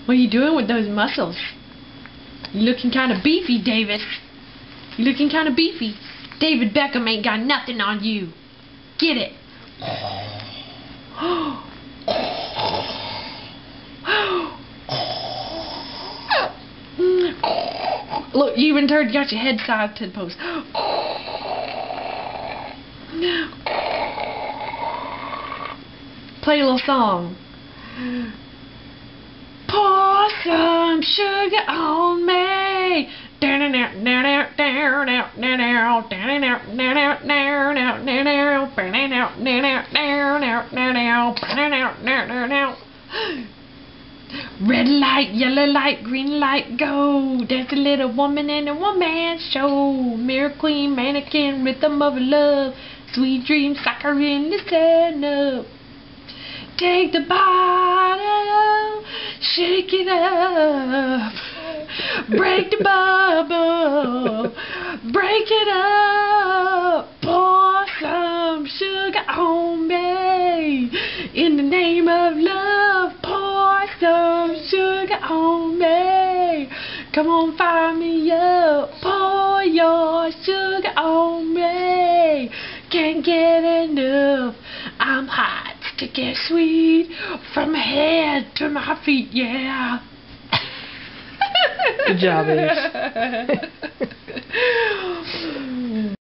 What are you doing with those muscles? You looking kind of beefy, David. You looking kind of beefy. David Beckham ain't got nothing on you. Get it. Look, you even got your head side to the post. Play a little song. Pour some sugar on me. Red light, yellow light, green light, go. There's a little woman in a one-man show. Mirror queen, mannequin, rhythm of love. Sweet dreams, soccer in the stand-up. Take the bottle, shake it up. Break the bubble, break it up. Pour some sugar on me. In the name of love, pour some sugar on me. Come on, fire me up. Pour your sugar on me. Can't get enough. I'm hot, sticky, sweet. From my head to my feet, yeah. Good job, Ace.